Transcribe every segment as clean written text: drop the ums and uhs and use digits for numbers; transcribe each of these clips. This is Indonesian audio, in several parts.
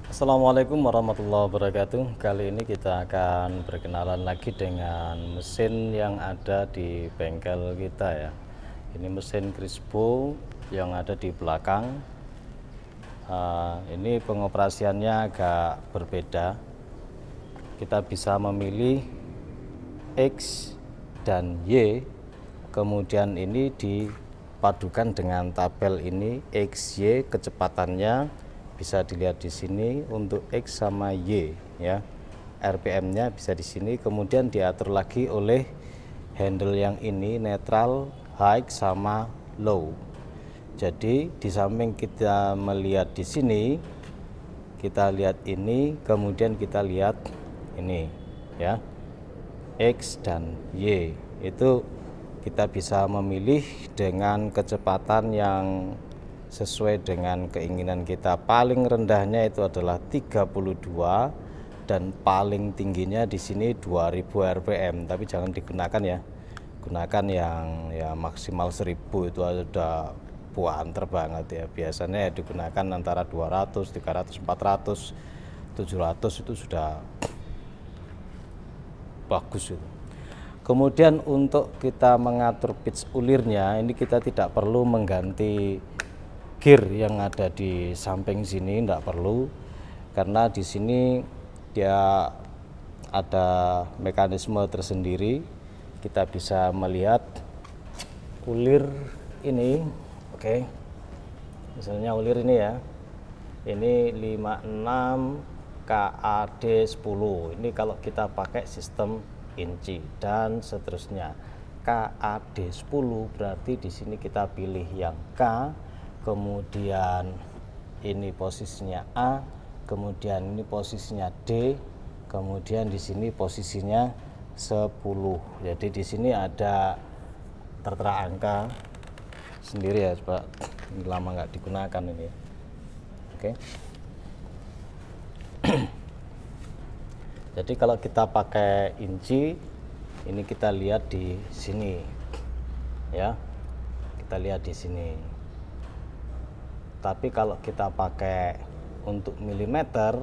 Assalamualaikum warahmatullahi wabarakatuh. Kali ini kita akan berkenalan lagi dengan mesin yang ada di bengkel kita ya. Ini mesin Crispo yang ada di belakang. Ini pengoperasiannya agak berbeda. Kita bisa memilih X dan Y. Kemudian ini dipadukan dengan tabel ini XY, kecepatannya bisa dilihat di sini untuk X sama Y ya. RPM-nya bisa di sini, kemudian diatur lagi oleh handle yang ini netral, high sama low. Jadi di samping kita melihat di sini, kita lihat ini, kemudian kita lihat ini ya. X dan Y itu kita bisa memilih dengan kecepatan yang sesuai dengan keinginan kita. Paling rendahnya itu adalah 32 dan paling tingginya di sini 2000 rpm, tapi jangan digunakan ya. Gunakan yang ya maksimal 1000, itu ada puanter banget ya. Biasanya ya digunakan antara 200, 300, 400, 700 itu sudah bagus itu. Kemudian untuk kita mengatur pitch ulirnya, ini kita tidak perlu mengganti gear yang ada di samping sini, tidak perlu, karena di sini dia ada mekanisme tersendiri. Kita bisa melihat ulir ini, oke. Misalnya ulir ini ya, ini 56 KAD 10. Ini kalau kita pakai sistem inci dan seterusnya. KAD 10 berarti di sini kita pilih yang K, kemudian ini posisinya A, kemudian ini posisinya D, kemudian di sini posisinya 10. Jadi di sini ada tertera angka sendiri ya, coba ini lama nggak digunakan ini ya. Oke. Jadi kalau kita pakai inci, ini kita lihat di sini ya, kita lihat di sini. Tapi kalau kita pakai untuk milimeter,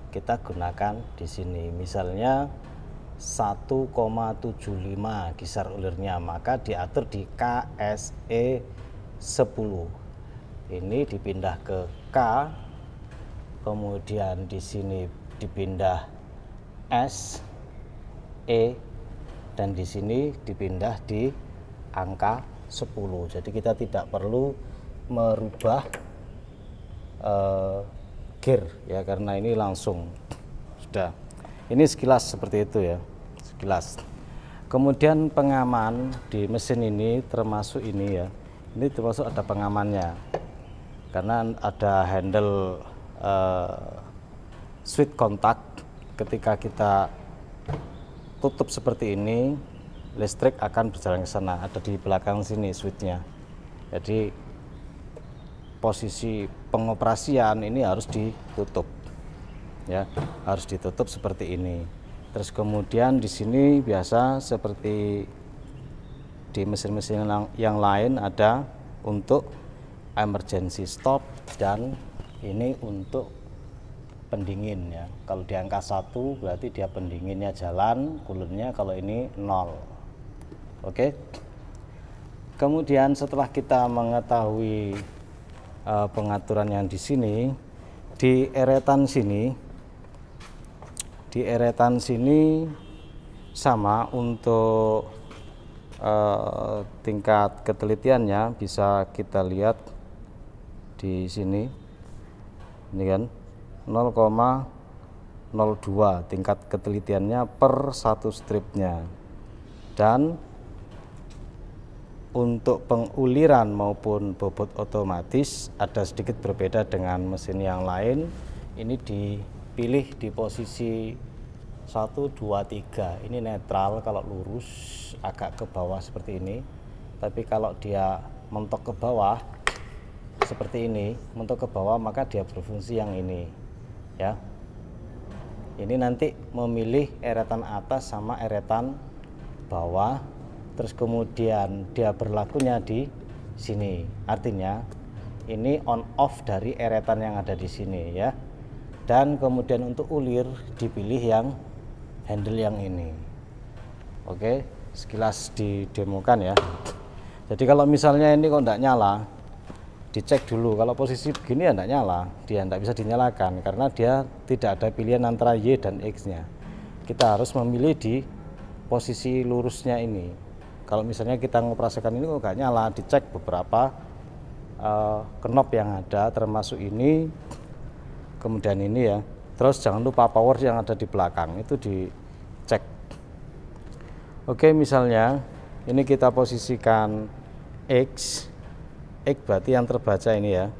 kita gunakan di sini. Misalnya 1,75 kisar ulirnya, maka diatur di KSE 10. Ini dipindah ke K, kemudian di sini dipindah S, E, dan di sini dipindah di angka 10. Jadi kita tidak perlu merubah gear ya, karena ini langsung sudah. Ini sekilas seperti itu ya, sekilas. Kemudian pengaman di mesin ini termasuk ini ya, ini termasuk ada pengamannya, karena ada handle switch kontak. Ketika kita tutup seperti ini, listrik akan berjalan ke sana, ada di belakang sini switchnya. Jadi posisi pengoperasian ini harus ditutup ya, harus ditutup seperti ini. Terus kemudian di sini biasa seperti di mesin-mesin yang lain ada untuk emergency stop, dan ini untuk pendingin ya. Kalau di angka 1 berarti dia pendinginnya jalan, coolernya, kalau ini 0. Oke. Kemudian setelah kita mengetahui pengaturan yang di sini, di eretan sini sama untuk tingkat ketelitiannya bisa kita lihat di sini. Ini kan 0,02 tingkat ketelitiannya per 1 stripnya. Dan untuk penguliran maupun bobot otomatis ada sedikit berbeda dengan mesin yang lain. Ini dipilih di posisi 1, 2, 3. Ini netral kalau lurus, agak ke bawah seperti ini. Tapi kalau dia mentok ke bawah seperti ini, mentok ke bawah, maka dia berfungsi yang ini ya. Ini nanti memilih eretan atas sama eretan bawah. Terus kemudian dia berlakunya di sini. Artinya ini on off dari eretan yang ada di sini ya. dan kemudian untuk ulir dipilih yang handle yang ini. Oke, sekilas didemokan ya. Jadi kalau misalnya ini kok tidak nyala, dicek dulu. Kalau posisi begini ya tidak nyala, dia tidak bisa dinyalakan karena dia tidak ada pilihan antara Y dan X nya. Kita harus memilih di posisi lurusnya ini. Kalau misalnya kita mengoperasikan ini kok nggak nyala, dicek beberapa knob yang ada, termasuk ini, kemudian ini ya. Terus jangan lupa power yang ada di belakang itu dicek. Oke, misalnya ini kita posisikan X berarti yang terbaca ini ya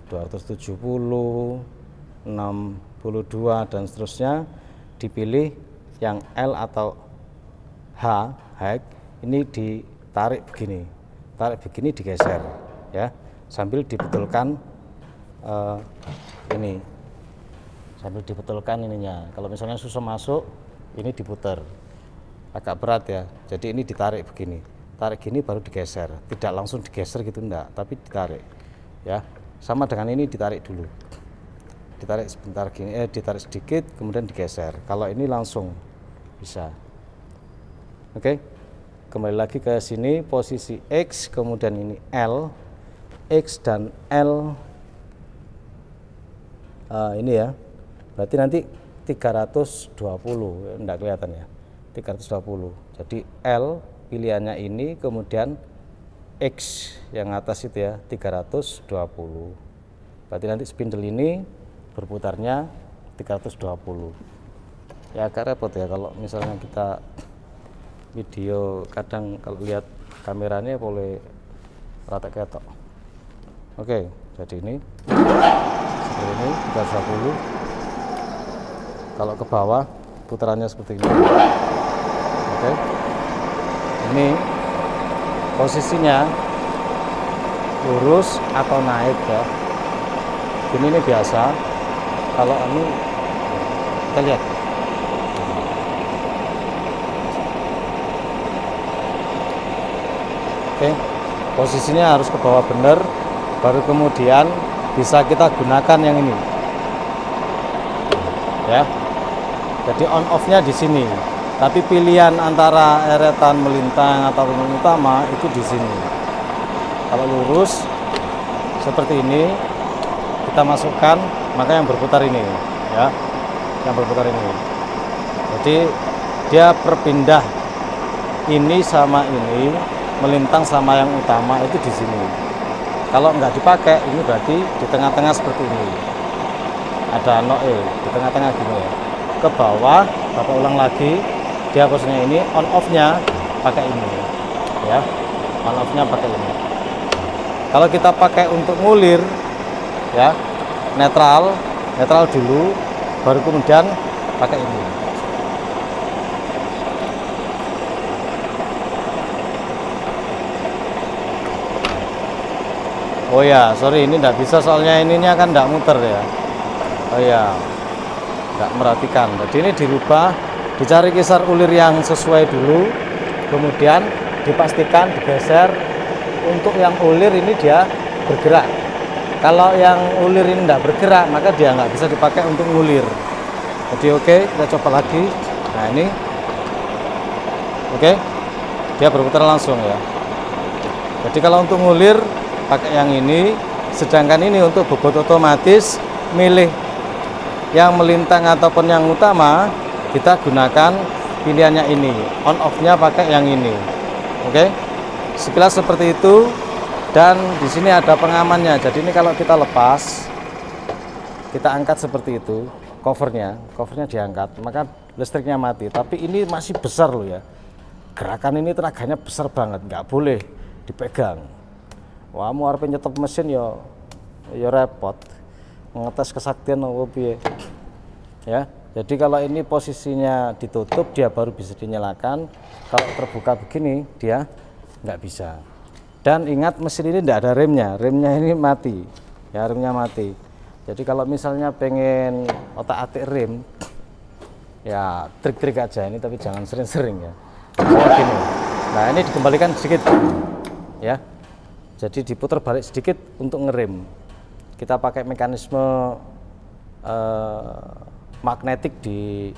270, 62 dan seterusnya. Dipilih yang L atau H, ini ditarik begini, digeser ya, sambil dibetulkan ini, sambil dibetulkan ininya. Kalau misalnya susah masuk, ini diputar, agak berat ya, jadi ini ditarik begini, tarik gini baru digeser, tidak langsung digeser gitu enggak, tapi ditarik ya. Sama dengan ini, ditarik dulu, ditarik sebentar gini, ditarik sedikit kemudian digeser. Kalau ini langsung bisa. Oke, kembali lagi ke sini, posisi X kemudian ini L, X dan L ini ya, berarti nanti 320, enggak kelihatan ya, 320. Jadi L pilihannya ini, kemudian X yang atas itu ya 320. Berarti nanti spindle ini berputarnya 320. Ya agak repot ya kalau misalnya kita video, kadang kalau lihat kameranya boleh rata ketok. Oke, jadi ini seperti ini 320. Kalau ke bawah putarannya seperti ini. Oke, ini posisinya lurus atau naik ya. Ini biasa. Kalau ini kita lihat, oke, posisinya harus ke bawah benar, baru kemudian bisa kita gunakan yang ini ya. Jadi on off nya di sini, tapi pilihan antara eretan melintang atau utama itu di sini. Kalau lurus seperti ini kita masukkan, maka yang berputar ini ya, yang berputar ini. Jadi dia berpindah ini sama ini, melintang sama yang utama itu di sini. Kalau nggak dipakai, ini berarti di tengah-tengah seperti ini. Ada noe di tengah-tengah gini ya. Ke bawah, Bapak ulang lagi, dia posisinya ini, on off-nya pakai ini ya. On off-nya pakai ini. Kalau kita pakai untuk ngulir ya, netral dulu, baru kemudian pakai ini. Oh ya, sorry, ini tidak bisa soalnya ininya kan tidak muter ya. Oh ya, tidak merhatikan. Jadi ini dirubah, dicari kisar ulir yang sesuai dulu, kemudian dipastikan digeser. Untuk yang ulir ini dia bergerak. Kalau yang ulir ini tidak bergerak, maka dia nggak bisa dipakai untuk ngulir. Jadi oke, kita coba lagi. Nah ini, oke, dia berputar langsung ya. Jadi kalau untuk ngulir pakai yang ini, sedangkan ini untuk bobot otomatis, milih yang melintang ataupun yang utama, kita gunakan pilihannya ini, on off-nya pakai yang ini. Oke, sekilas seperti itu. Dan di sini ada pengamannya. Jadi ini kalau kita lepas, kita angkat seperti itu, covernya diangkat, maka listriknya mati. Tapi ini masih besar loh ya, gerakan ini tenaganya besar banget, nggak boleh dipegang. Wah, mau arep nyetop mesin ya repot, ngetes kesaktian apa piye ya. Jadi kalau ini posisinya ditutup, dia baru bisa dinyalakan. Kalau terbuka begini, dia nggak bisa. Dan ingat, mesin ini tidak ada remnya ini mati ya, remnya mati. Jadi kalau misalnya pengen otak-atik rem ya, trik-trik aja ini, tapi jangan sering-sering ya. Gini. Nah ini dikembalikan sedikit ya, jadi diputar balik sedikit untuk ngerem. Kita pakai mekanisme magnetik di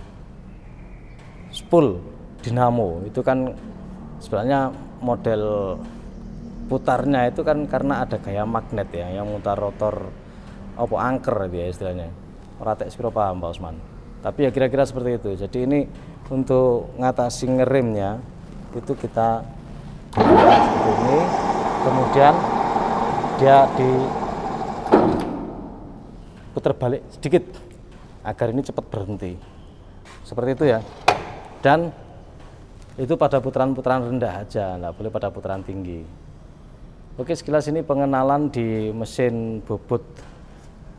spool dinamo itu kan sebenarnya model putarnya itu kan karena ada gaya magnet ya yang mutar rotor apa angker ya istilahnya. Ora tek sepiro paham Pak Usman. Tapi ya kira-kira seperti itu. Jadi ini untuk ngatasi ngeremnya itu kita seperti ini, kemudian dia diputar balik sedikit agar ini cepat berhenti. Seperti itu ya. Dan itu pada putaran-putaran rendah aja, nggak boleh pada putaran tinggi. Oke, sekilas ini pengenalan di mesin bobot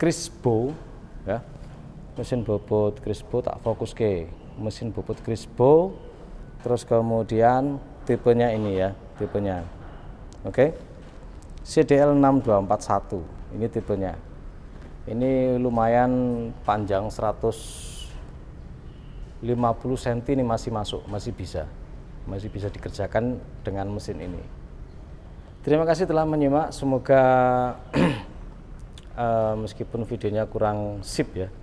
Crispo ya. Mesin bobot Crispo tak fokus ke. Mesin bobot Crispo, terus kemudian tipenya ini ya, tipenya. Oke. CDL 6241 ini tipenya. Ini lumayan panjang 150 cm ini masih masuk, masih bisa dikerjakan dengan mesin ini. Terima kasih telah menyimak, semoga meskipun videonya kurang sip ya,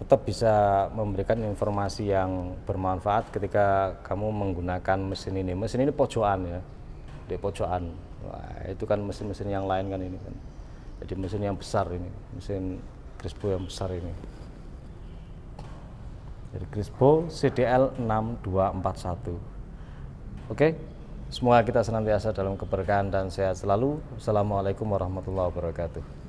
tetap bisa memberikan informasi yang bermanfaat ketika kamu menggunakan mesin ini. Mesin ini pojokan ya, di pojokan. Wah, itu kan mesin-mesin yang lain kan ini kan. Jadi mesin yang besar ini, mesin Crispo yang besar ini. Jadi Crispo CDL 6241. Oke, semoga kita senantiasa dalam keberkahan dan sehat selalu. Wassalamualaikum warahmatullahi wabarakatuh.